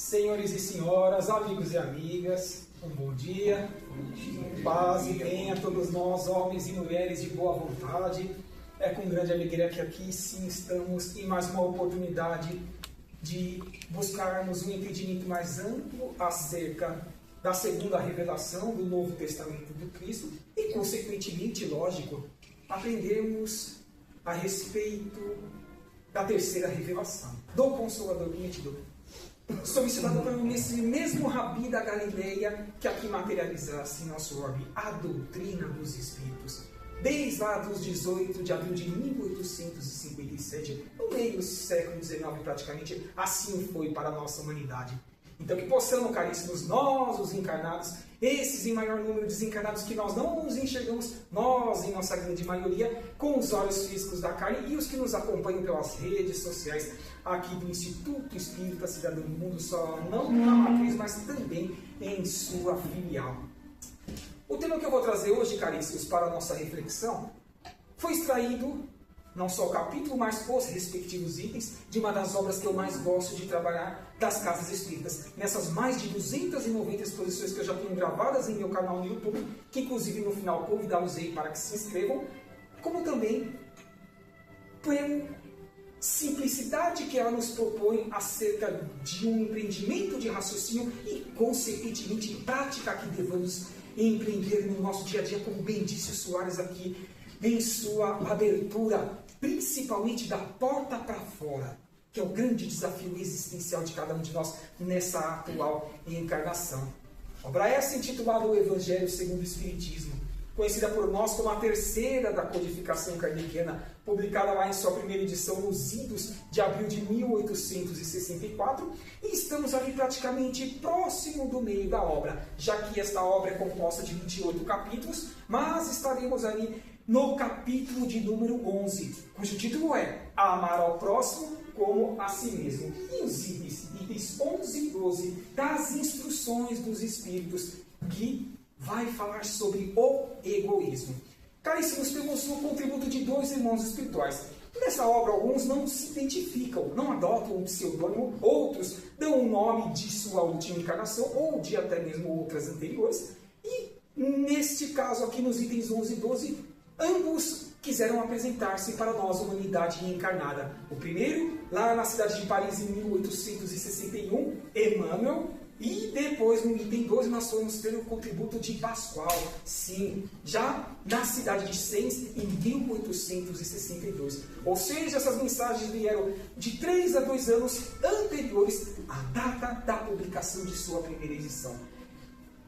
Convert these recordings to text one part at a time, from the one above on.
Senhores e senhoras, amigos e amigas, um bom dia, paz e bem a todos nós, homens e mulheres de boa vontade. É com grande alegria que aqui sim estamos em mais uma oportunidade de buscarmos um entendimento mais amplo acerca da segunda revelação do Novo Testamento do Cristo e, consequentemente, lógico, aprendermos a respeito da terceira revelação, do Consolador Prometido. Sou ensinado por esse mesmo Rabi da Galileia que aqui materializasse em nosso orbe a doutrina dos Espíritos. Desde lá dos 18 de abril de 1857, no meio do século XIX praticamente, assim foi para a nossa humanidade. Então que possamos, caríssimos, nós os encarnados, esses em maior número de desencarnados que nós não nos enxergamos, nós em nossa grande maioria, com os olhos físicos da carne e os que nos acompanham pelas redes sociais aqui do Instituto Espírita Cidadão do Mundo, só não na matriz, mas também em sua filial. O tema que eu vou trazer hoje, caríssimos, para a nossa reflexão, foi extraído, não só o capítulo, mas os respectivos itens, de uma das obras que eu mais gosto de trabalhar das Casas Espíritas. Nessas mais de 290 exposições que eu já tenho gravadas em meu canal no YouTube, que inclusive no final convidá-los aí para que se inscrevam, como também pela simplicidade que ela nos propõe acerca de um empreendimento de raciocínio e, consequentemente, prática que devemos empreender no nosso dia a dia, como bem disse o Soares aqui em sua abertura, principalmente da porta para fora, que é o grande desafio existencial de cada um de nós nessa atual encarnação. Obra essa intitulada O Evangelho segundo o Espiritismo, conhecida por nós como a terceira da codificação kardeciana, publicada lá em sua primeira edição nos idos de abril de 1864, e estamos ali praticamente próximo do meio da obra, já que esta obra é composta de 28 capítulos, mas estaremos ali no capítulo de número 11, cujo título é Amar ao Próximo como a si mesmo, e os itens 11 e 12 das instruções dos Espíritos, que vai falar sobre o egoísmo. Caríssimos, temos o contributo de dois irmãos espirituais. Nessa obra, alguns não se identificam, não adotam um pseudônimo, outros dão o nome de sua última encarnação ou de até mesmo outras anteriores. E neste caso aqui, nos itens 11 e 12, ambos quiseram apresentar-se para nós, humanidade encarnada. O primeiro, lá na cidade de Paris, em 1861, Emmanuel. E depois, no item 12, nós fomos ter o contributo de Pascoal, sim, já na cidade de Sens, em 1862. Ou seja, essas mensagens vieram de 3 a 2 anos anteriores à data da publicação de sua primeira edição.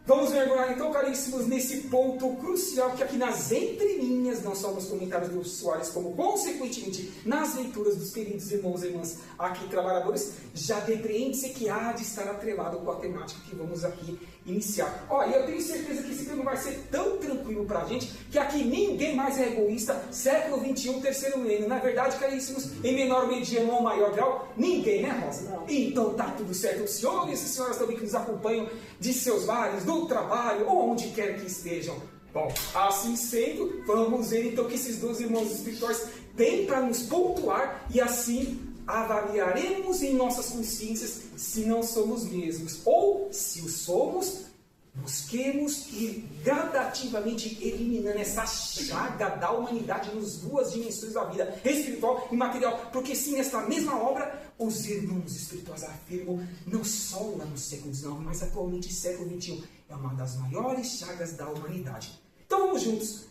Vamos mergulhar então, caríssimos, nesse ponto crucial que aqui nas entrelinhas, não só nos comentários do Soares, como consequentemente nas leituras dos queridos irmãos e irmãs aqui trabalhadores, já depreende-se que há de estar atrelado com a temática que vamos aqui iniciar. Olha, eu tenho certeza que esse tema vai ser tão tranquilo pra gente, que aqui ninguém mais é egoísta, século XXI, terceiro milênio. Na verdade, caríssimos, em menor, mediano ou maior grau, ninguém, né, Rosa? Não. Então tá tudo certo. Os senhores e senhoras também que nos acompanham de seus lares, do trabalho, ou onde quer que estejam. Bom, assim sendo, vamos ver então que esses dois irmãos espirituais têm para nos pontuar e assim avaliaremos em nossas consciências se não somos mesmos, ou se o somos, busquemos ir gradativamente eliminando essa chaga da humanidade nas duas dimensões da vida, espiritual e material, porque sim, nesta mesma obra, os irmãos espirituais afirmam, não só lá no século XIX, mas atualmente século XXI, é uma das maiores chagas da humanidade. Então vamos juntos.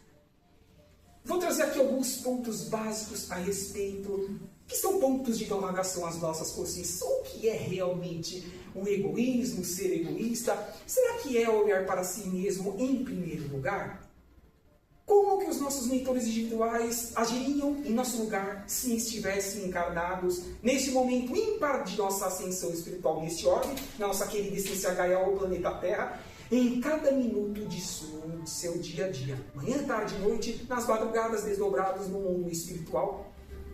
Vou trazer aqui alguns pontos básicos a respeito, que são pontos de indagação às nossas consciências. O que é realmente o egoísmo, ser egoísta? Será que é olhar para si mesmo em primeiro lugar? Como que os nossos mentores individuais agiriam em nosso lugar se estivessem encarnados neste momento ímpar de nossa ascensão espiritual neste orbe, na nossa querida essência Gaia, o planeta Terra, em cada minuto de seu dia a dia, manhã, tarde e noite, nas madrugadas desdobradas no mundo espiritual?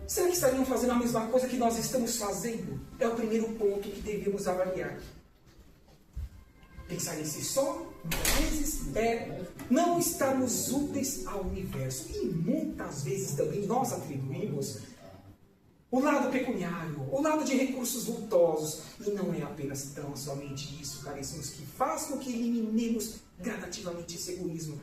Será que estariam fazendo a mesma coisa que nós estamos fazendo? É o primeiro ponto que devemos avaliar. Pensar em si só, muitas vezes, é não estarmos úteis ao universo. E muitas vezes também nós atribuímos o lado pecuniário, o lado de recursos vultosos. E não é apenas tão somente isso, caríssimos, que faz com que eliminemos gradativamente esse egoísmo.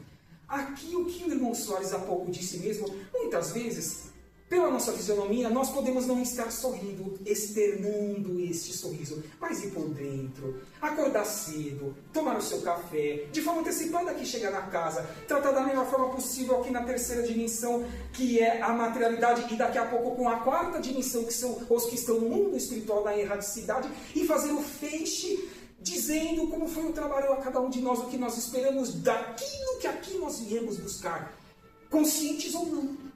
Aqui o que o irmão Soares há pouco disse mesmo, muitas vezes, pela nossa fisionomia, nós podemos não estar sorrindo, externando este sorriso, mas ir por dentro, acordar cedo, tomar o seu café, de forma antecipada aqui chegar na casa, tratar da melhor forma possível aqui na terceira dimensão, que é a materialidade, e daqui a pouco com a quarta dimensão, que são os que estão no mundo espiritual da erradicidade, e fazer o feixe, dizendo como foi o trabalho a cada um de nós, o que nós esperamos daquilo que aqui nós viemos buscar, conscientes ou não.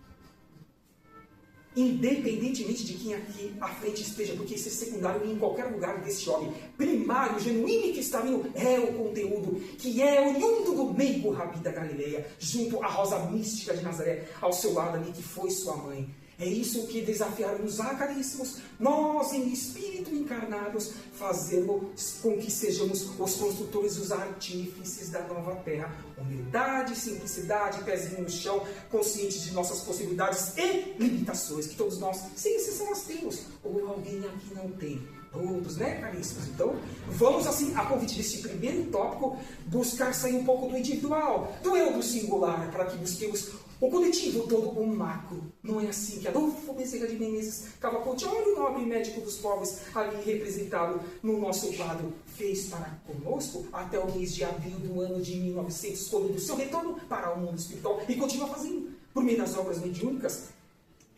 Independentemente de quem aqui à frente esteja, porque isso é secundário em qualquer lugar desse homem. Primário, genuíno e cristalino é o conteúdo, que é oriundo do meigo Rabi da Galileia, junto à rosa mística de Nazaré, ao seu lado ali, que foi sua mãe. É isso que desafiaram-nos, caríssimos, nós em espírito encarnados, fazemos com que sejamos os construtores, os artífices da nova terra. Humildade, simplicidade, pezinho no chão, conscientes de nossas possibilidades e limitações, que todos nós, sem exceção, nós temos. Ou alguém aqui não tem. Todos, né, caríssimos? Então, vamos assim, a convite desse primeiro tópico, buscar sair um pouco do individual, do eu, do singular, para que busquemos o coletivo todo, o macro. Não é assim que Adolfo Bezerra de Menezes Cavalcanti, olha o nobre médico dos pobres ali representado no nosso quadro, fez para conosco até o mês de abril do ano de 1900, quando do seu retorno para o mundo espiritual, e continua fazendo por meio das obras mediúnicas.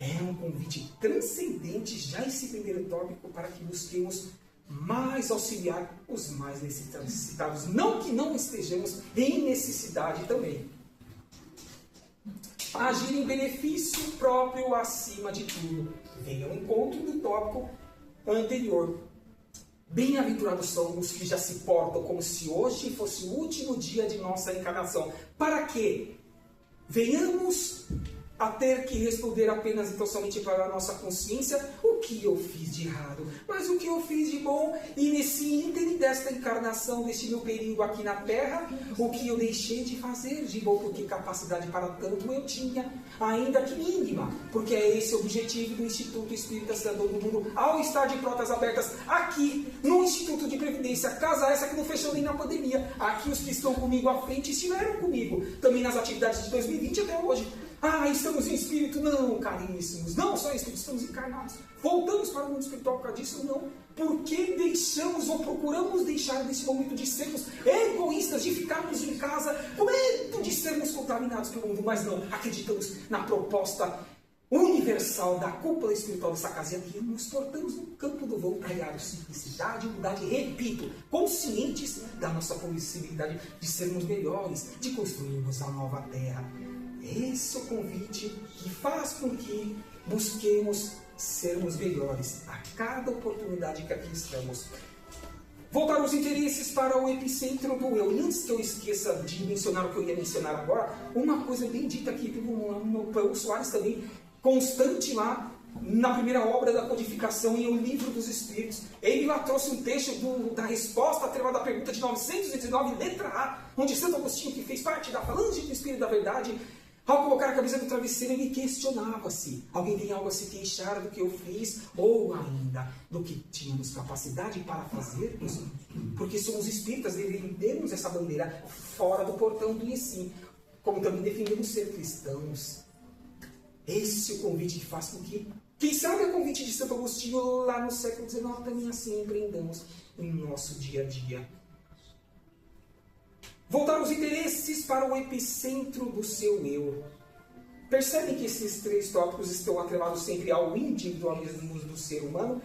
É um convite transcendente, já esse primeiro tópico, para que busquemos mais auxiliar os mais necessitados. Não que não estejamos em necessidade também. Agir em benefício próprio acima de tudo. Vem ao encontro do tópico anterior. Bem-aventurados são os que já se portam como se hoje fosse o último dia de nossa encarnação. Para que venhamos a ter que responder apenas e tão somente para a nossa consciência o que eu fiz de errado, mas o que eu fiz de bom, e nesse ínterim desta encarnação, deste meu período aqui na Terra, o que eu deixei de fazer de bom, porque capacidade para tanto eu tinha, ainda que mínima, porque é esse o objetivo do Instituto Espírita Cidadão do Mundo, ao estar de portas abertas aqui no Instituto de Previdência, casa essa que não fechou nem na pandemia. Aqui os que estão comigo à frente estiveram comigo, também nas atividades de 2020 até hoje. Estamos em espírito? Não, caríssimos. Não só em espírito, estamos encarnados. Voltamos para o mundo espiritual por causa disso? Não. Porque deixamos ou procuramos deixar nesse momento de sermos egoístas, de ficarmos em casa com medo de sermos contaminados pelo mundo. Mas não, acreditamos na proposta universal da cúpula espiritual dessa casinha que nos portamos no campo do voluntariado. Simplicidade, humildade, repito, conscientes da nossa possibilidade de sermos melhores, de construirmos a nova terra. Esse é o convite que faz com que busquemos sermos melhores a cada oportunidade que aqui estamos. Voltar os interesses para o epicentro do eu. E antes que eu esqueça de mencionar o que eu ia mencionar agora, uma coisa bem dita aqui pelo Soares também, constante lá na primeira obra da codificação em O Livro dos Espíritos. Ele lá trouxe um texto da resposta atrelada à pergunta de 919, letra A, onde Santo Agostinho, que fez parte da falange do Espírito da Verdade, ao colocar a cabeça do travesseiro, ele questionava-se. Alguém tem algo a se queixar do que eu fiz? Ou ainda, do que tínhamos capacidade para fazermos? Porque somos espíritas, devemos essa bandeira fora do portão do Isim. Como também defendemos ser cristãos. Esse é o convite que faz com que, quem sabe o convite de Santo Agostinho lá no século XIX, também assim empreendamos em nosso dia a dia. Voltar os interesses para o epicentro do seu eu. Percebem que esses três tópicos estão atrelados sempre ao individualismo do ser humano?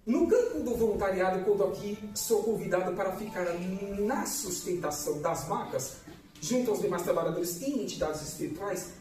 No campo do voluntariado, quando aqui sou convidado para ficar na sustentação das macas, junto aos demais trabalhadores e entidades espirituais,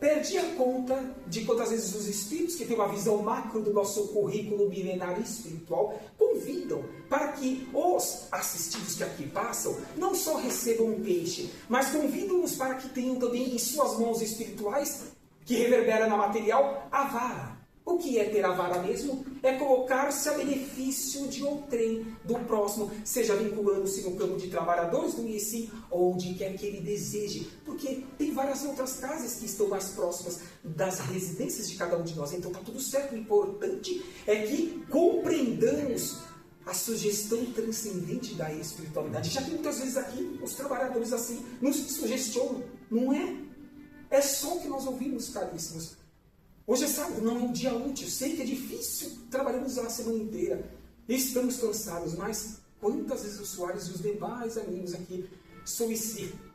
perdi a conta de quantas vezes os espíritos, que têm uma visão macro do nosso currículo milenário espiritual, convidam para que os assistidos que aqui passam não só recebam um peixe, mas convidam-nos para que tenham também em suas mãos espirituais, que reverbera na material, a vara. O que é ter a vara mesmo? É colocar-se a benefício de outrem, do próximo, seja vinculando-se no campo de trabalhadores do IEC ou de quer que ele deseje, porque tem várias outras casas que estão mais próximas das residências de cada um de nós, então está tudo certo. O importante é que compreendamos a sugestão transcendente da espiritualidade, já que muitas vezes aqui os trabalhadores assim nos sugestionam, não é? É só o que nós ouvimos, caríssimos. Hoje é sábado, não é um dia útil, sei que é difícil, trabalhamos a semana inteira, estamos cansados, mas quantas vezes o Soares e os demais amigos aqui solicitam,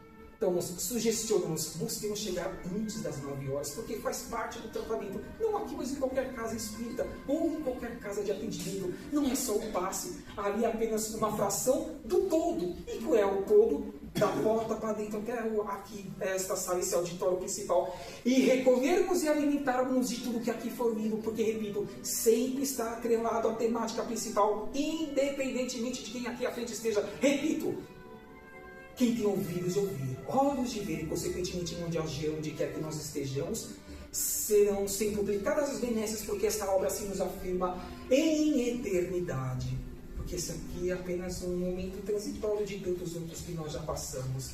sugestionamos, busquemos chegar antes das 9 horas, porque faz parte do tratamento, não aqui, mas em qualquer casa espírita, ou em qualquer casa de atendimento, não é só o passe, ali é apenas uma fração do todo, e qual é o todo? Da porta para dentro até aqui, esta sala, esse auditório principal, e recolhermos e alimentarmos de tudo que aqui for vindo, porque, repito, sempre está atrelado à temática principal, independentemente de quem aqui à frente esteja. Repito, quem tem ouvidos de ouvir, olhos de ver, e consequentemente onde agir, onde quer que nós estejamos, serão sempre duplicadas as benesses, porque esta obra assim nos afirma em eternidade. Porque esse aqui é apenas um momento transitório de tantos outros que nós já passamos.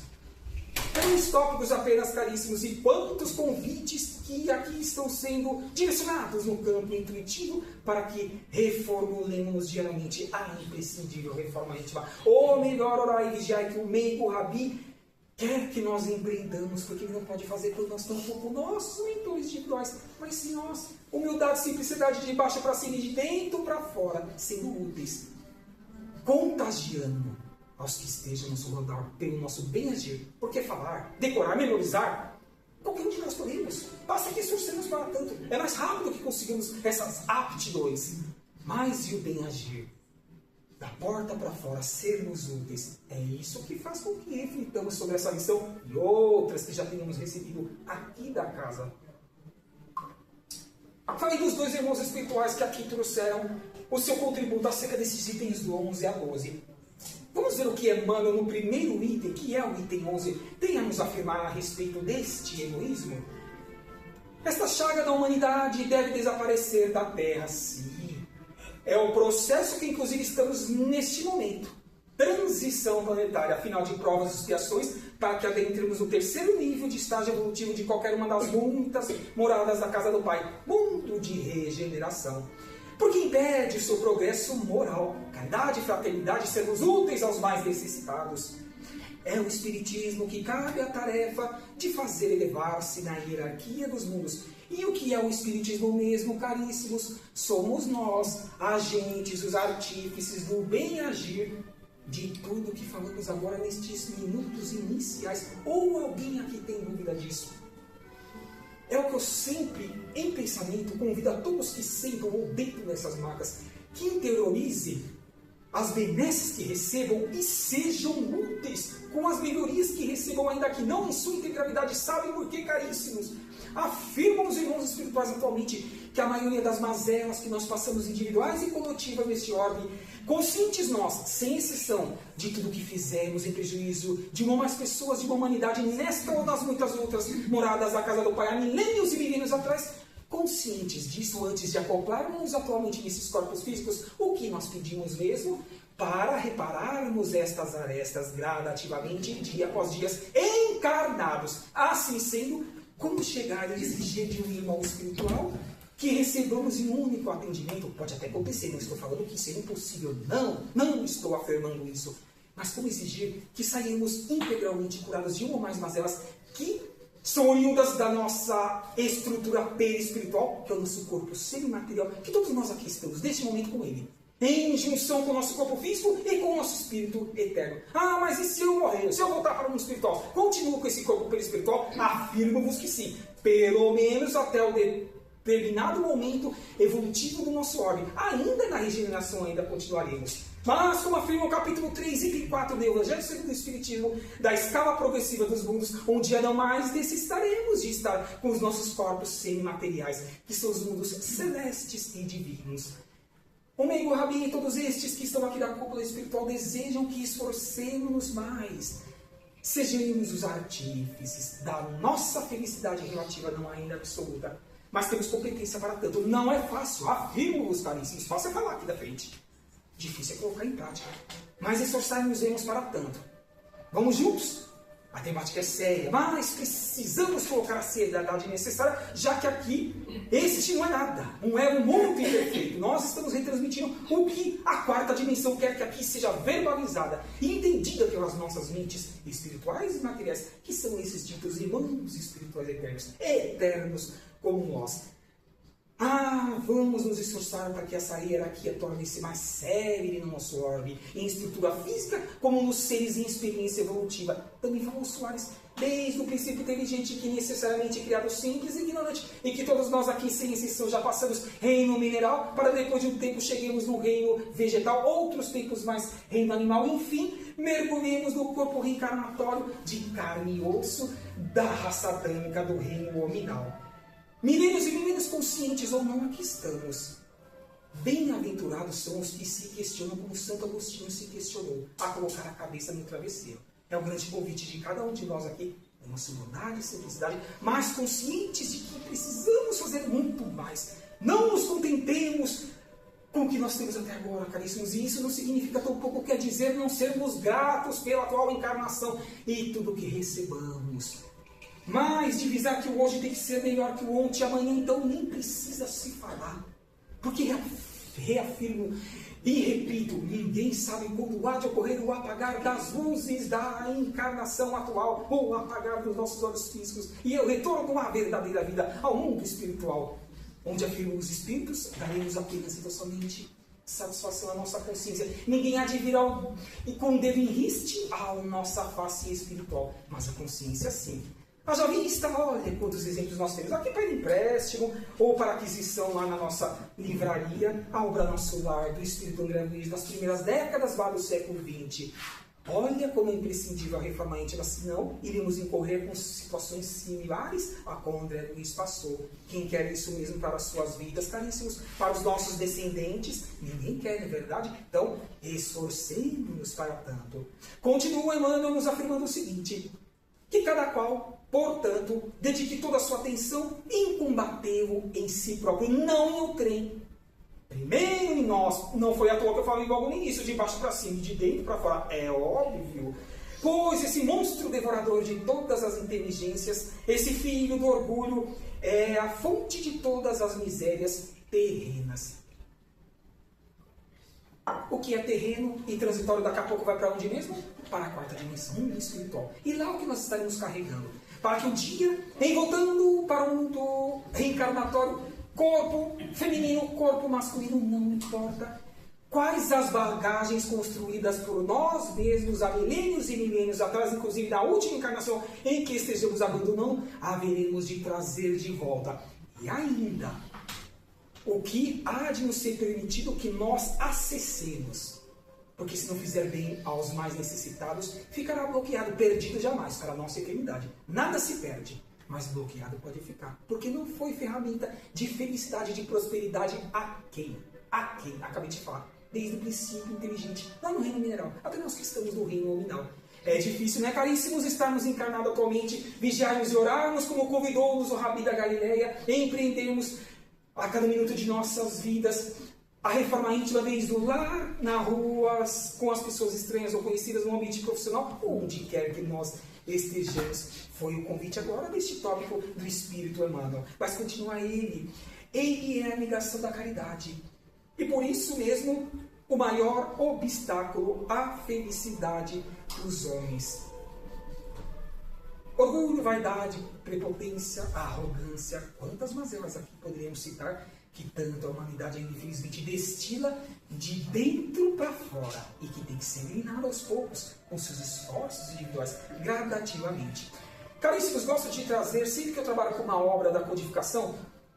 Três tópicos apenas, caríssimos, e quantos convites que aqui estão sendo direcionados no campo intuitivo para que reformulemos diariamente a imprescindível reforma íntima. Ou melhor, orar e vigiar, que o meigo Rabi quer que nós empreendamos, porque ele não pode fazer quando nós estamos com nossos mentores individuais, mas sim nós. Humildade, simplicidade de baixo para cima e de dentro para fora, sendo úteis, contagiando aos que estejam no seu rodar pelo nosso bem agir. Porque falar, decorar, memorizar, qualquer um de nós podemos. Basta que esforcemos para tanto. É mais rápido que conseguimos essas aptidões. Mas e o bem agir? Da porta para fora, sermos úteis. É isso que faz com que reflitamos sobre essa lição e outras que já tenhamos recebido aqui da casa. Falei dos dois irmãos espirituais que aqui trouxeram o seu contributo acerca desses itens do 11 a 12. Vamos ver o que Emmanuel, no primeiro item, que é o item 11, tem a nos afirmar a respeito deste egoísmo. Esta chaga da humanidade deve desaparecer da Terra, sim. É o processo que, inclusive, estamos neste momento. Transição planetária, afinal de provas e expiações, para que adentremos no terceiro nível de estágio evolutivo de qualquer uma das muitas moradas da casa do Pai. Mundo de regeneração. Porque impede o seu progresso moral, caridade, fraternidade, sermos úteis aos mais necessitados. É o Espiritismo que cabe a tarefa de fazer elevar-se na hierarquia dos mundos. E o que é o Espiritismo mesmo, caríssimos? Somos nós, agentes, os artífices do bem agir de tudo que falamos agora nestes minutos iniciais. Ou alguém aqui tem dúvida disso? É o que eu sempre, em pensamento, convido a todos que sentam ou deitam nessas macas, que interiorizem as benesses que recebam e sejam úteis com as melhorias que recebam, ainda que não em sua integralidade. Sabem por quê, caríssimos? Afirmam os irmãos espirituais atualmente que a maioria das mazelas que nós passamos individuais e coletivas neste orbe, conscientes nós, sem exceção, de tudo que fizemos em prejuízo de uma ou mais pessoas, de uma humanidade, nesta ou nas muitas outras moradas da casa do Pai, há milênios e milênios atrás, conscientes disso, antes de acoplarmos atualmente nesses corpos físicos, o que nós pedimos mesmo? Para repararmos estas arestas gradativamente, dia após dia, encarnados. Assim sendo, como chegar a exigir de um irmão espiritual que recebamos em um único atendimento? Pode até acontecer, não estou falando que isso é impossível, não estou afirmando isso. Mas como exigir que saímos integralmente curados de uma ou mais mazelas que são oriundas da nossa estrutura perispiritual, que é o nosso corpo semimaterial, que todos nós aqui estamos, neste momento, com ele, em junção com o nosso corpo físico e com o nosso espírito eterno. Ah, mas e se eu morrer? Se eu voltar para o mundo espiritual? Continuo com esse corpo perispiritual? Afirmo-vos que sim. Pelo menos até o determinado momento evolutivo do nosso orbe. Ainda na regeneração ainda continuaremos. Mas, como afirma o capítulo 3, item 4 do Evangelho segundo o Espiritismo, da escala progressiva dos mundos, um dia não mais necessitaremos de estar com os nossos corpos semimateriais, que são os mundos celestes e divinos. O Meigo Rabi e todos estes que estão aqui da cúpula espiritual desejam que esforcemos mais. Sejamos os artífices da nossa felicidade relativa, não ainda absoluta, mas temos competência para tanto. Não é fácil, afirmo-vos, caríssimos. Fácil é falar aqui da frente. Difícil é colocar em prática. Mas esforçarmos-nos para tanto. Vamos juntos? A temática é séria, mas precisamos colocar a seriedade necessária, já que aqui este não é nada, não é um mundo imperfeito. Nós estamos retransmitindo o que a quarta dimensão quer que aqui seja verbalizada e entendida pelas nossas mentes espirituais e materiais, que são esses ditos irmãos espirituais eternos como nós. Vamos nos esforçar para que essa hierarquia torne-se mais séria no nosso orbe, em estrutura física, como nos seres em experiência evolutiva. Também falou Soares, desde o princípio inteligente que necessariamente criado simples e ignorante, e que todos nós aqui, sem exceção, já passamos reino mineral, para depois de um tempo cheguemos no reino vegetal, outros tempos mais reino animal, enfim, mergulhemos no corpo reencarnatório de carne e osso da raça adâmica do reino hominal. Milênios e milênios conscientes ou não, aqui estamos. Bem-aventurados são os que se questionam como Santo Agostinho se questionou, a colocar a cabeça no travesseiro. É o grande convite de cada um de nós aqui, com nossa humildade e simplicidade, mas conscientes de que precisamos fazer muito mais. Não nos contentemos com o que nós temos até agora, caríssimos, e isso não significa tampouco quer dizer não sermos gratos pela atual encarnação e tudo o que recebamos. Mas divisar que o hoje tem que ser melhor que o ontem e amanhã, então nem precisa se falar. Porque reafirmo e repito, ninguém sabe quando há de ocorrer o apagar das luzes da encarnação atual, ou o apagar dos nossos olhos físicos, e o retorno à verdadeira vida, ao mundo espiritual, onde afirmo os espíritos, daremos apenas e somente satisfação à nossa consciência. Ninguém há de vir com o dedo em riste à nossa face espiritual, mas a consciência sim. Haja vista, olha quantos exemplos nós temos aqui para empréstimo ou para aquisição lá na nossa livraria, a obra Nosso Lar, do Espírito André Luiz, das primeiras décadas lá do século XX. Olha como é imprescindível a reforma íntima, senão iremos incorrer com situações similares a qual André Luiz passou. Quem quer isso mesmo para as suas vidas, caríssimos, para os nossos descendentes? Ninguém quer, não é verdade? Então, esforcemos-nos para tanto. Continua Emmanuel nos afirmando o seguinte, que cada qual, portanto, dedique toda a sua atenção em combatê-lo em si próprio, não em outrem. Primeiro em nós, não foi à toa que eu falei logo no início, de baixo para cima, de dentro para fora, é óbvio. Pois esse monstro devorador de todas as inteligências, esse filho do orgulho, é a fonte de todas as misérias terrenas. O que é terreno e transitório daqui a pouco vai para onde mesmo? Para a quarta dimensão, mundo espiritual. E lá o que nós estaremos carregando? Para que um dia, em voltando para o mundo reencarnatório, corpo feminino, corpo masculino, não importa. Quais as bagagens construídas por nós mesmos há milênios e milênios atrás, inclusive da última encarnação em que estejamos abandonando, haveremos de trazer de volta. E ainda, o que há de nos ser permitido que nós acessemos. Porque se não fizer bem aos mais necessitados, ficará bloqueado, perdido jamais para a nossa eternidade. Nada se perde, mas bloqueado pode ficar. Porque não foi ferramenta de felicidade, de prosperidade a quem? A quem? Acabei de falar. Desde o princípio inteligente, lá no reino mineral. Até nós que estamos no reino nominal. É difícil, né, caríssimos, estarmos encarnados atualmente, vigiarmos e orarmos, como convidou-nos o Rabi da Galileia, empreendermos a cada minuto de nossas vidas a reforma íntima desde o lar, na rua, com as pessoas estranhas ou conhecidas no ambiente profissional, onde quer que nós estejamos. Foi o convite agora deste tópico do Espírito Emmanuel. Mas continua ele. Ele é a negação da caridade. E por isso mesmo, o maior obstáculo à felicidade dos homens. Orgulho, vaidade, prepotência, arrogância. Quantas mazelas aqui poderíamos citar que tanto a humanidade ainda infelizmente destila de dentro para fora e que tem que ser eliminada aos poucos, com seus esforços individuais, gradativamente. Caríssimos, gosto de trazer, sempre que eu trabalho com uma obra da codificação,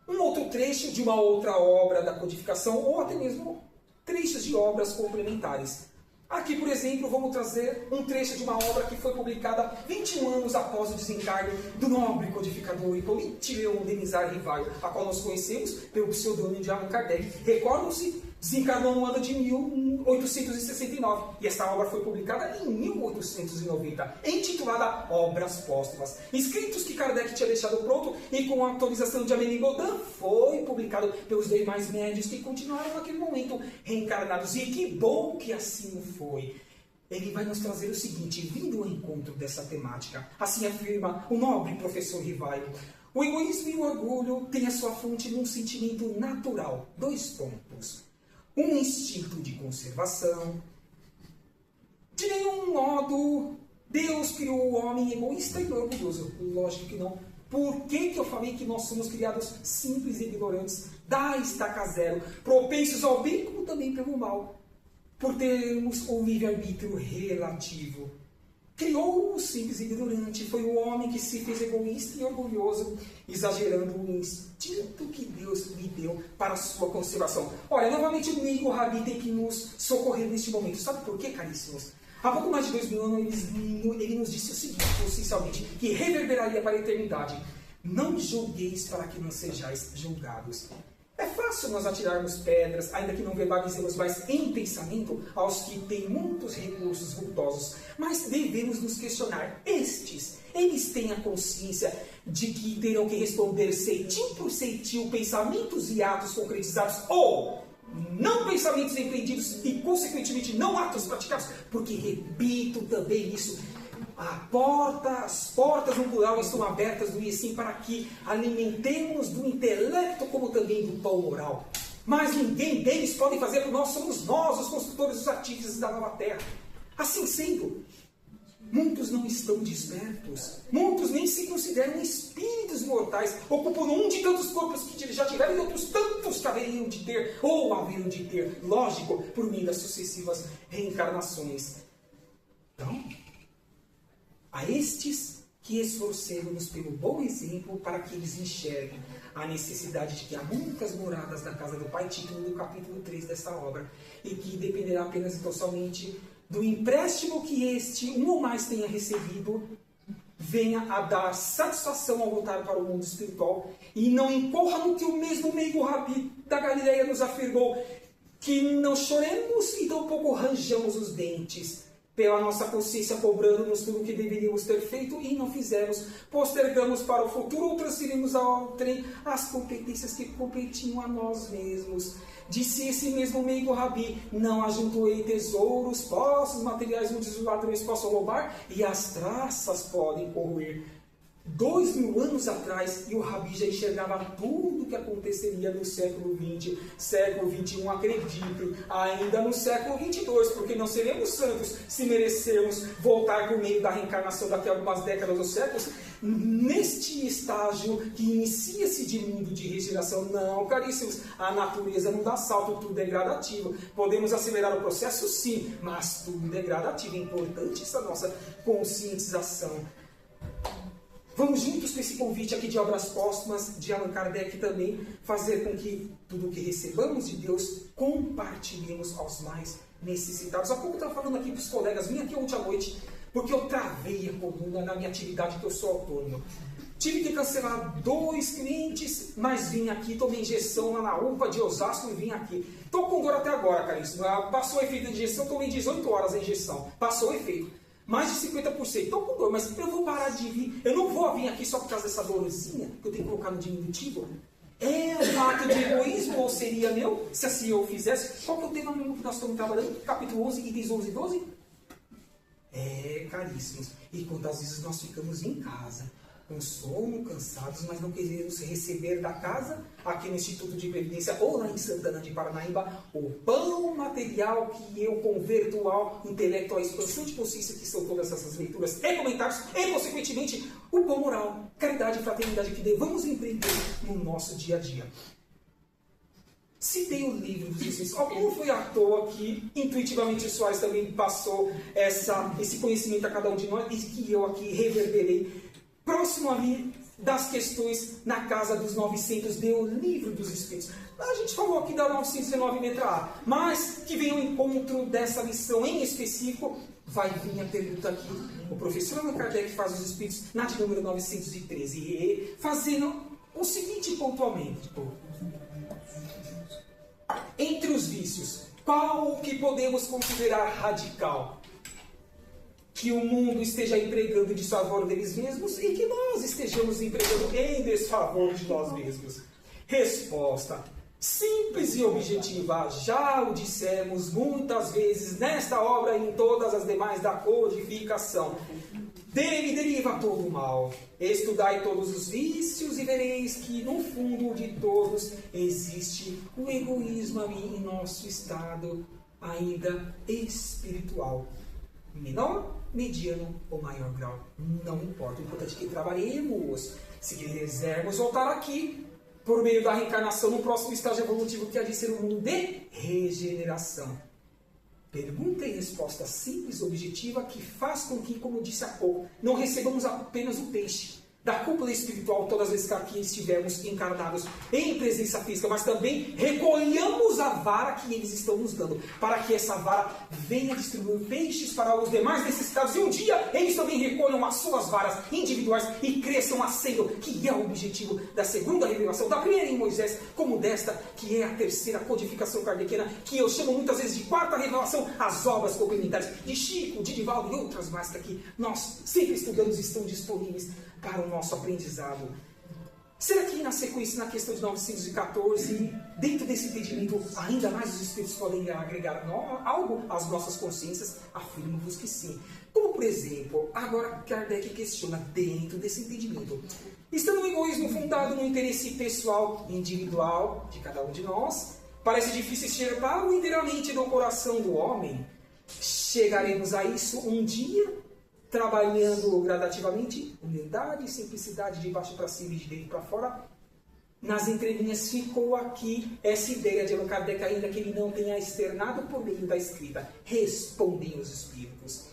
um outro trecho de uma outra obra da codificação, ou até mesmo trechos de obras complementares. Aqui, por exemplo, vamos trazer um trecho de uma obra que foi publicada 21 anos após o desencarne do nobre codificador Hippolyte Léon Denis Rivaio, a qual nós conhecemos pelo pseudônimo de Allan Kardec. Recordam-se desencarnou no ano de 1869. E essa obra foi publicada em 1890, intitulada Obras Póstumas. Escritos que Kardec tinha deixado pronto e com a autorização de Amélie Godin foi publicado pelos demais médios que continuaram naquele momento reencarnados. E que bom que assim foi. Ele vai nos trazer o seguinte, vindo ao encontro dessa temática. Assim afirma o nobre professor Rivaio. O egoísmo e o orgulho têm a sua fonte num sentimento natural. 2 pontos. Um instinto de conservação. De nenhum modo, Deus criou o homem egoísta e orgulhoso. Lógico que não. Por que eu falei que nós somos criados simples e ignorantes, da estaca zero, propensos ao bem como também pelo mal? Por termos o livre-arbítrio relativo. Criou o simples e ignorante, foi o homem que se fez egoísta e orgulhoso, exagerando o instinto que Deus lhe deu para a sua conservação. Olha, novamente o amigo Rabi tem que nos socorrer neste momento. Sabe por quê, caríssimos? Há pouco mais de 2000 anos ele nos disse o seguinte, essencialmente, que reverberaria para a eternidade. Não julgueis para que não sejais julgados. É fácil nós atirarmos pedras, ainda que não verbalizemos, mas em pensamento, aos que têm muitos recursos vultosos. Mas devemos nos questionar. Eles têm a consciência de que terão que responder ceitinho por ceitinho pensamentos e atos concretizados, ou não pensamentos empreendidos e, consequentemente, não atos praticados. Porque, repito também isso, as portas no plural estão abertas do IESIM para que alimentemos do intelecto como também do pão moral. Mas ninguém deles pode fazer, porque nós somos nós, os construtores, os artífices da nova terra. Assim sendo, muitos não estão despertos, muitos nem se consideram espíritos mortais, ocupam um de tantos corpos que já tiveram e outros tantos que haveriam de ter, ou haveriam de ter, lógico, por meio das sucessivas reencarnações. Então, a estes que esforcemos-nos pelo bom exemplo para que eles enxerguem a necessidade de que há muitas moradas na casa do Pai, título do capítulo 3 dessa obra, e que dependerá apenas e tão somente do empréstimo que este, um ou mais, tenha recebido, venha a dar satisfação ao voltar para o mundo espiritual e não incorra no que o mesmo meigo Rabi da Galileia nos afirmou, que não choremos e tampouco ranjamos os dentes pela nossa consciência cobrando-nos tudo o que deveríamos ter feito e não fizemos, postergamos para o futuro ou transferimos ao trem as competências que competiam a nós mesmos. Disse esse mesmo meigo Rabi, não ajuntoei tesouros, posses materiais onde os ladrões possam roubar e as traças podem corroer. 2000 anos atrás, e o Rabi já enxergava tudo o que aconteceria no século XX, século XXI, acredite, ainda no século XXII, porque não seremos santos se merecermos voltar por meio da reencarnação daqui a algumas décadas ou séculos, neste estágio que inicia-se de mundo de regeneração. Não, caríssimos, a natureza não dá salto, tudo é gradativo. Podemos acelerar o processo, sim, mas tudo é gradativo. É importante essa nossa conscientização. Vamos juntos com esse convite aqui de Obras Póstumas, de Allan Kardec também, fazer com que tudo o que recebamos de Deus compartilhemos aos mais necessitados. Há pouco eu estava falando aqui para os colegas, vim aqui ontem à noite, porque eu travei a coluna na minha atividade, que eu sou autônomo. Tive que cancelar 2 clientes, mas vim aqui, tomei injeção lá na UPA de Osasco e vim aqui. Estou com dor até agora, caríssimo. Passou o efeito da injeção, tomei 18 horas a injeção. Passou o efeito. Mais de 50%. Estou com dor, mas eu vou parar de vir. Eu não vou vir aqui só por causa dessa dorzinha que eu tenho que colocar no diminutivo. É um ato de egoísmo, ou seria meu, se assim eu fizesse? Qual que é o tema mesmo que nós estamos trabalhando? Capítulo 11, itens 11 e 12? Caríssimos. E quantas vezes nós ficamos em casa, com sono, cansados, mas não queremos receber da casa, aqui no Instituto de Previdência, ou lá em Santana de Paranaíba, o pão material que eu converto ao intelecto, à expansão de consciência, que são todas essas leituras e comentários, e, consequentemente, o pão moral, caridade e fraternidade que devemos empreender no nosso dia a dia. Citei o livro dos Espíritos. Não foi à toa que intuitivamente o Soares também passou esse conhecimento a cada um de nós, e que eu aqui reverberei. Próximo ali das questões na casa dos 900, deu o livro dos Espíritos. A gente falou aqui da 919 letra A, mas que vem ao encontro dessa lição em específico, vai vir a pergunta aqui. O professor Allan Kardec faz os Espíritos na de número 913, fazendo o seguinte pontualmente. Entre os vícios, qual o que podemos considerar radical? Que o mundo esteja empregando em desfavor deles mesmos e que nós estejamos empregando em desfavor de nós mesmos. Resposta simples e objetiva. Já o dissemos muitas vezes nesta obra e em todas as demais da codificação. Dele deriva todo o mal. Estudai todos os vícios e vereis que no fundo de todos existe o egoísmo em nosso estado ainda espiritual. Menor, mediano ou maior grau. Não importa. O importante é que trabalhemos. Se quisermos voltar aqui, por meio da reencarnação, no próximo estágio evolutivo que há de ser um mundo de regeneração. Pergunta e resposta simples, objetiva, que faz com que, como eu disse há pouco, não recebamos apenas o peixe da cúpula espiritual todas as vezes que aqui estivermos encarnados em presença física, mas também recolhamos a vara que eles estão nos dando, para que essa vara venha distribuir peixes para os demais necessitados, e um dia eles também recolham as suas varas individuais e cresçam acendo, que é o objetivo da segunda revelação, da primeira em Moisés, como desta, que é a terceira codificação kardeciana, que eu chamo muitas vezes de quarta revelação, as obras complementares de Chico, de Divaldo e outras mais que aqui nós sempre estudamos e estão disponíveis para o nosso aprendizado. Será que na sequência, na questão de 914, dentro desse entendimento, ainda mais os espíritos podem agregar algo às nossas consciências? Afirmo-vos que sim. Como, por exemplo, agora Kardec questiona dentro desse entendimento. Estando o egoísmo fundado no interesse pessoal individual de cada um de nós, parece difícil enxergar inteiramente no coração do homem. Chegaremos a isso um dia, trabalhando gradativamente, humildade, simplicidade, de baixo para cima e de dentro para fora. Nas entrelinhas ficou aqui essa ideia de Allan Kardec, ainda que ele não tenha externado por meio da escrita. Respondem os espíritos.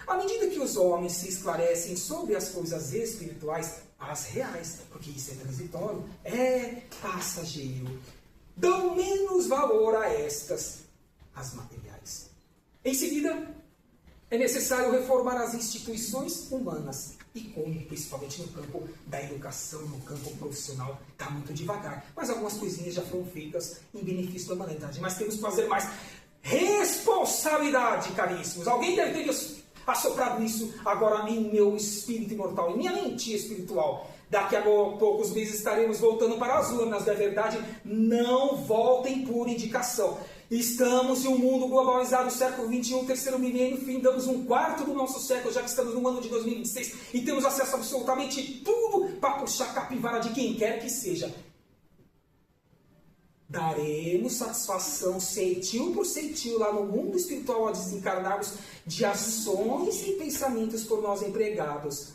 À medida que os homens se esclarecem sobre as coisas espirituais, as reais, porque isso é transitório, é passageiro, dão menos valor a estas, as materiais. Em seguida, é necessário reformar as instituições humanas. E como, principalmente no campo da educação, no campo profissional, está muito devagar. Mas algumas coisinhas já foram feitas em benefício da humanidade. Mas temos que fazer mais. Responsabilidade, caríssimos. Alguém deve ter assoprado isso agora em meu espírito imortal, em minha mente espiritual. Daqui a poucos meses estaremos voltando para as urnas da verdade. Não voltem por indicação. Estamos em um mundo globalizado, século XXI, terceiro milênio, findamos um quarto do nosso século, já que estamos no ano de 2026 e temos acesso a absolutamente tudo para puxar a capivara de quem quer que seja. Daremos satisfação ceitil por ceitil lá no mundo espiritual ao desencarnarmos de ações e pensamentos por nós empregados.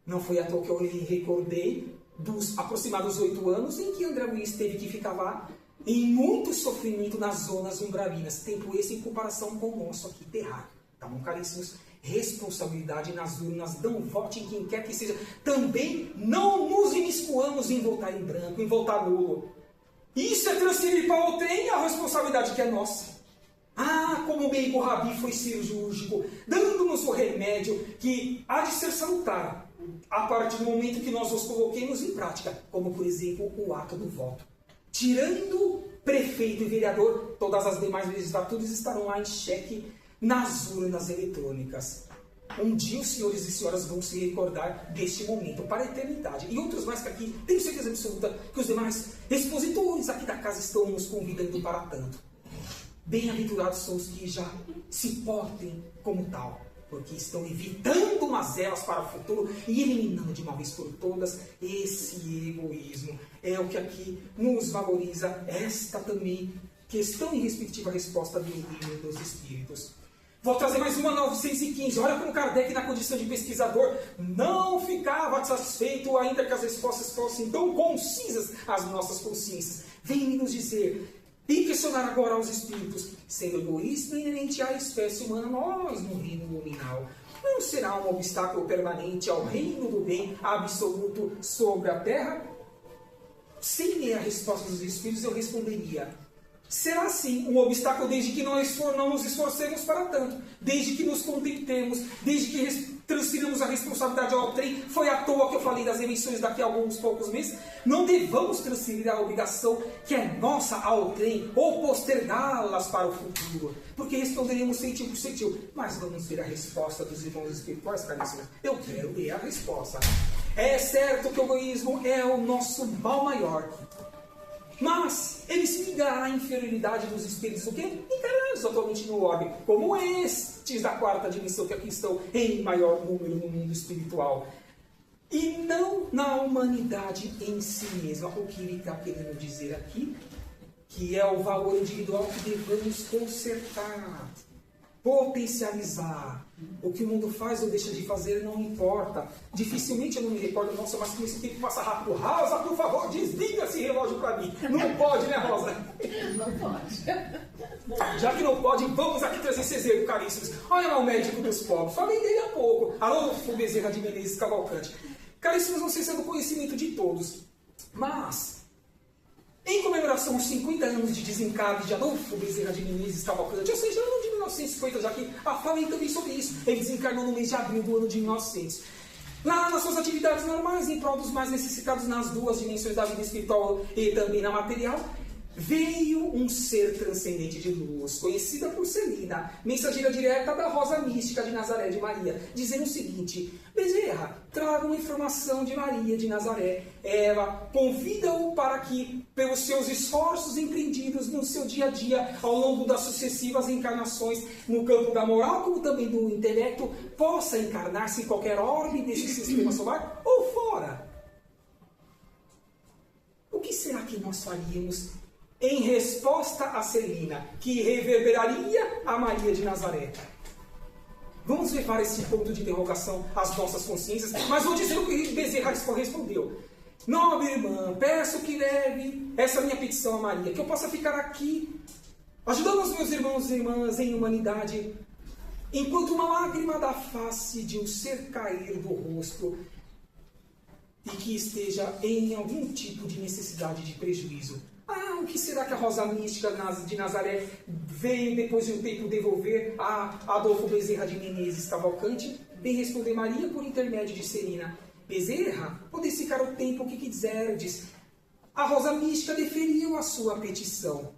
Não foi à toa que eu recordei dos aproximados 8 anos em que André Luiz teve que ficar lá em muito sofrimento nas zonas umbralinas. Tempo esse em comparação com o nosso aqui terráqueo. Tá bom, caríssimos? Responsabilidade nas urnas. Não vote em quem quer que seja. Também não nos imiscuamos em votar em branco, em votar nulo. Isso é transferir para o trem a responsabilidade que é nossa. Ah, como o Meigo Rabi foi cirúrgico, dando-nos o remédio que há de ser salutar a partir do momento que nós os coloquemos em prática, como, por exemplo, o ato do voto. Tirando prefeito e vereador, todas as demais legislaturas estarão lá em xeque nas urnas eletrônicas. Um dia os senhores e senhoras vão se recordar deste momento para a eternidade. E outros mais que aqui, tenho certeza absoluta que os demais expositores aqui da casa estão nos convidando para tanto. Bem-aventurados são os que já se portem como tal, porque estão evitando mazelas para o futuro e eliminando de uma vez por todas esse egoísmo. É o que aqui nos valoriza esta também questão e respectiva resposta do Livro dos Espíritos. Vou trazer mais uma 915. Olha como Kardec, na condição de pesquisador, não ficava satisfeito ainda que as respostas fossem tão concisas às nossas consciências. Vem nos dizer e questionar agora aos espíritos, sendo egoísmo inerente à espécie humana, nós no reino nominal, não será um obstáculo permanente ao reino do bem absoluto sobre a terra? Sem ler a resposta dos espíritos, eu responderia, será sim um obstáculo desde que nós não nos esforcemos para tanto, desde que nos contentemos, desde que transferimos a responsabilidade ao trem. Foi à toa que eu falei das eleições daqui a alguns poucos meses. Não devamos transferir a obrigação que é nossa ao trem ou postergá-las para o futuro, porque responderemos centil por centil. Mas vamos ver a resposta dos irmãos espirituais, caríssimos. Eu quero ver a resposta. É certo que o egoísmo é o nosso mal maior, mas ele se ligará à inferioridade dos espíritos, o quê? Encarnados atualmente no orbe, como estes da quarta dimensão que aqui estão em maior número no mundo espiritual. E não na humanidade em si mesma. O que ele está querendo dizer aqui, que é o valor individual que devemos consertar, potencializar. O que o mundo faz ou deixa de fazer não importa. Dificilmente eu não me recordo, nossa, mas como esse tempo passa rápido. Rosa, por favor, desliga esse relógio para mim. Não pode, né, Rosa? Não pode. Já que não pode, vamos aqui trazer esse exemplo, caríssimos. Olha lá o médico dos pobres. Falei dele há pouco. Adolfo Bezerra de Menezes Cavalcante. Caríssimos, não sei se é do conhecimento de todos, mas em comemoração aos 50 anos de desencarne de Adolfo Bezerra de Menezes Cavalcante, ou seja, ano de 1950, já que falei também sobre isso, ele desencarnou no mês de abril do ano de 1900. Lá nas suas atividades normais, em prol dos mais necessitados nas duas dimensões da vida espiritual e também na material, veio um ser transcendente de luz, conhecida por Celina, mensageira direta da Rosa Mística de Nazaré de Maria, dizendo o seguinte: Bezerra, traga uma informação de Maria de Nazaré. Ela convida-o para que, pelos seus esforços empreendidos no seu dia a dia, ao longo das sucessivas encarnações, no campo da moral como também do intelecto, possa encarnar-se em qualquer orbe desse sistema solar ou fora. O que será que nós faríamos em resposta a Celina, que reverberaria a Maria de Nazaré? Vamos levar esse ponto de interrogação às nossas consciências, mas vou dizer o que Bezerra respondeu. Nobre irmã, peço que leve essa minha petição a Maria, que eu possa ficar aqui, ajudando os meus irmãos e irmãs em humanidade, enquanto uma lágrima da face de um ser cair do rosto, e que esteja em algum tipo de necessidade de prejuízo. O que será que a Rosa Mística de Nazaré veio depois de um tempo devolver a Adolfo Bezerra de Menezes Cavalcante? Bem responder Maria por intermédio de Celina. Bezerra, podeis ficar o tempo que quiserdes. A Rosa Mística deferiu a sua petição.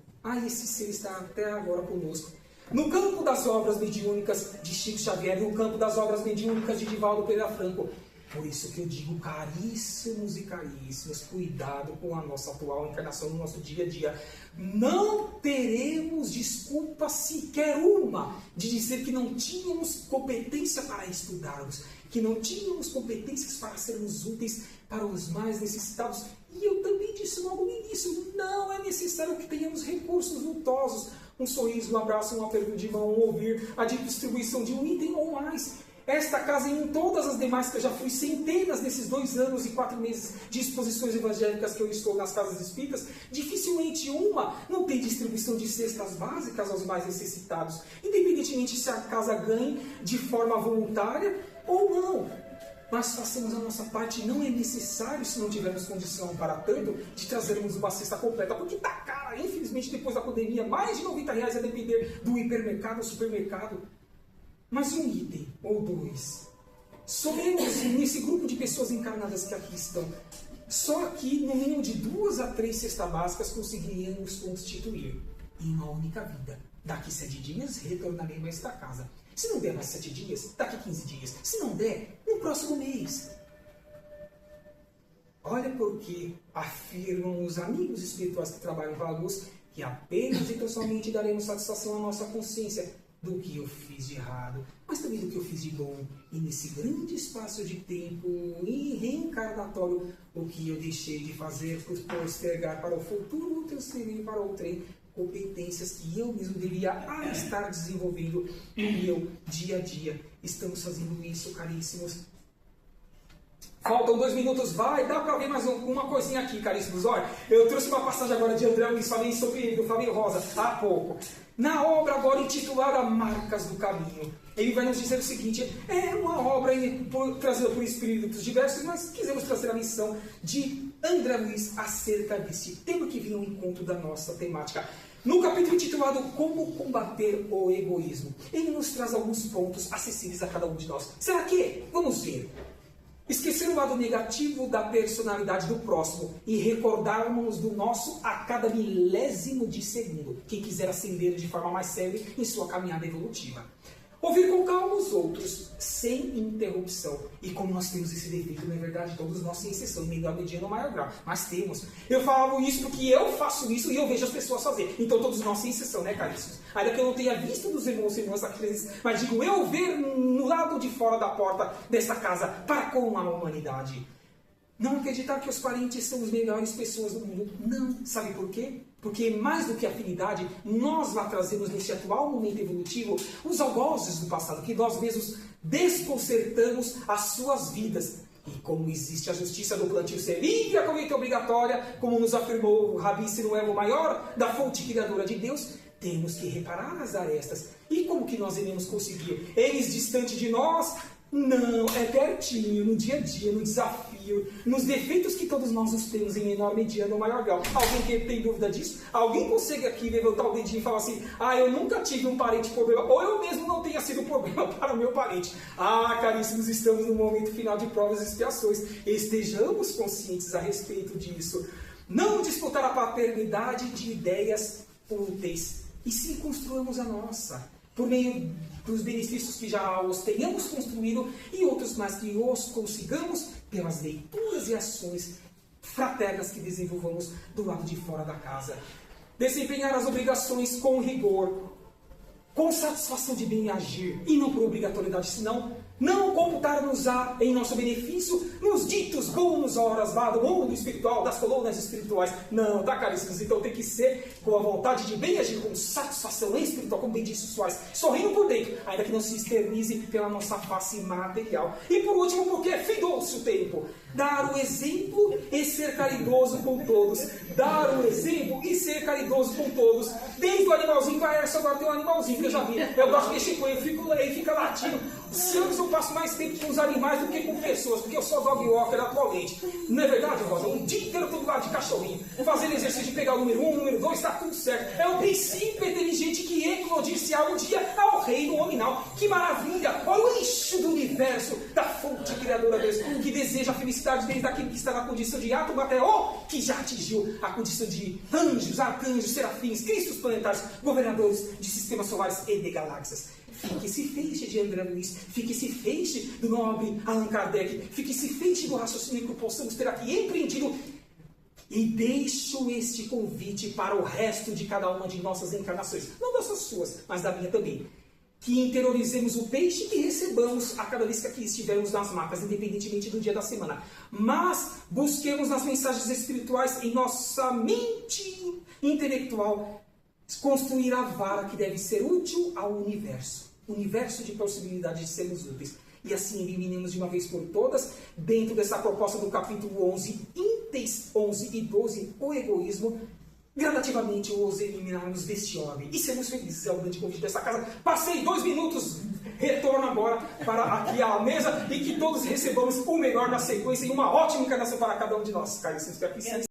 Esse ser está até agora conosco. No campo das obras mediúnicas de Chico Xavier, no campo das obras mediúnicas de Divaldo Pereira Franco. Por isso que eu digo, caríssimos e caríssimos, cuidado com a nossa atual encarnação no nosso dia a dia. Não teremos desculpa sequer uma de dizer que não tínhamos competência para estudarmos, que não tínhamos competências para sermos úteis para os mais necessitados. E eu também disse logo no início, não é necessário que tenhamos recursos vultosos, um sorriso, um abraço, uma pergunta de mão, um ouvir, a distribuição de um item ou mais. Esta casa e em todas as demais que eu já fui centenas nesses 2 anos e 4 meses de exposições evangélicas que eu estou nas casas espíritas, dificilmente uma não tem distribuição de cestas básicas aos mais necessitados, independentemente se a casa ganhe de forma voluntária ou não. Nós façamos a nossa parte, não é necessário, se não tivermos condição para tanto, de trazermos uma cesta completa, porque está cara, infelizmente depois da pandemia, mais de R$90 a depender do hipermercado ou supermercado. Mas um item ou 2. Somemos nesse grupo de pessoas encarnadas que aqui estão. Só aqui, no mínimo de 2 a 3 cestas básicas, conseguiríamos constituir em uma única vida. Daqui 7 dias, retornaremos a esta casa. Se não der mais 7 dias, daqui 15 dias. Se não der, no próximo mês. Olha porque afirmam os amigos espirituais que trabalham para a luz que apenas e tão somente daremos satisfação à nossa consciência do que eu fiz de errado, mas também do que eu fiz de bom. E nesse grande espaço de tempo e reencarnatório, o que eu deixei de fazer por postergar para o futuro, transferir para o trem competências que eu mesmo deveria estar desenvolvendo no meu dia a dia. Estamos fazendo isso, caríssimos. Faltam 2 minutos, dá para ver mais uma coisinha aqui, caríssimos. Olha, eu trouxe uma passagem agora de André Luiz, falei sobre ele, do Fábio Rosa, há pouco. Na obra agora intitulada Marcas do Caminho, ele vai nos dizer o seguinte, é uma obra trazida por espíritos diversos, mas quisemos trazer a missão de André Luiz acerca desse tema que vinha ao encontro da nossa temática. No capítulo intitulado Como Combater o Egoísmo, ele nos traz alguns pontos acessíveis a cada um de nós. Será que? Vamos ver. Esquecer o lado negativo da personalidade do próximo e recordarmos do nosso a cada milésimo de segundo, quem quiser ascender de forma mais séria em sua caminhada evolutiva. Ouvir com calma os outros, sem interrupção. E como nós temos esse defeito, na verdade, todos nós, sem exceção, em menor, mediano ou maior grau. Mas temos. Eu falo isso porque eu faço isso e eu vejo as pessoas fazer. Então todos nós, sem exceção, né, caríssimos? Ainda que eu não tenha visto dos irmãos e irmãs aqui presentes, mas digo, eu ver no lado de fora da porta desta casa para com a humanidade. Não acreditar que os parentes são as melhores pessoas do mundo. Não. Sabe por quê? Porque mais do que afinidade, nós lá trazemos nesse atual momento evolutivo os algozes do passado, que nós mesmos desconcertamos as suas vidas. E como existe a justiça do plantio ser livre, a colheita obrigatória, como nos afirmou o Rabi Sinuel, o maior da fonte criadora de Deus, temos que reparar as arestas. E como que nós iremos conseguir? Eles distante de nós? Não, é pertinho, no dia a dia, no desafio, nos defeitos que todos nós os temos em menor, mediano ou maior grau. Alguém que tem dúvida disso? Alguém consegue aqui levantar o dedinho e falar assim, eu nunca tive um parente problema, ou eu mesmo não tenha sido problema para o meu parente. Caríssimos, estamos no momento final de provas e expiações. Estejamos conscientes a respeito disso. Não disputar a paternidade de ideias úteis, e sim construamos a nossa, por meio dos benefícios que já os tenhamos construído e outros mais que os consigamos pelas leituras e ações fraternas que desenvolvamos do lado de fora da casa. Desempenhar as obrigações com rigor, com satisfação de bem agir e não por obrigatoriedade, senão não computar-nos-á em nosso benefício nos ditos bônus horas lá do mundo espiritual, das colunas espirituais. Não, tá, caríssimos? Então tem que ser com a vontade de bem agir, com satisfação espiritual, como bem disse o Soares, sorrindo por dentro, ainda que não se externize pela nossa face material. E por último, porque findou-se o tempo. Dar o exemplo e ser caridoso com todos. Dar o exemplo e ser caridoso com todos. Desde o animalzinho vai essa, agora tem um animalzinho que eu já vi. Eu gosto de mexer com ele, ele fica latindo. Se antes eu passo mais tempo com os animais do que com pessoas, porque eu sou dog walker atualmente. Não é verdade, Rosa? O dia inteiro todo lado de cachorrinho. Fazendo exercício de pegar o número 1, o número 2, está tudo certo. É um princípio inteligente que eclodiciar um dia ao reino nominal. Que maravilha! Olha o eixo do universo, da fonte criadora Deus, que deseja a felicidade desde aquele que está na condição de átomo até o que já atingiu a condição de anjos, arcanjos, serafins, cristos planetários, governadores de sistemas solares e de galáxias. Fique esse feixe de André Luiz, fique esse feixe do nobre Allan Kardec, fique esse feixe do raciocínio que possamos ter aqui empreendido. E deixo este convite para o resto de cada uma de nossas encarnações, não das suas, mas da minha também. Que interiorizemos o peixe e recebamos a cada vez que aqui estivermos nas macas, independentemente do dia da semana. Mas busquemos nas mensagens espirituais em nossa mente intelectual construir a vara que deve ser útil ao universo. Universo de possibilidades de sermos úteis. E assim eliminemos de uma vez por todas, dentro dessa proposta do capítulo 11, ínteis 11 e 12, o egoísmo, gradativamente os eliminarmos deste homem. E sermos felizes, é o grande convite dessa casa. Passei 2 minutos, retorno agora para aqui à mesa e que todos recebamos o melhor da sequência e uma ótima encarnação para cada um de nós. Caríssimos, que aqui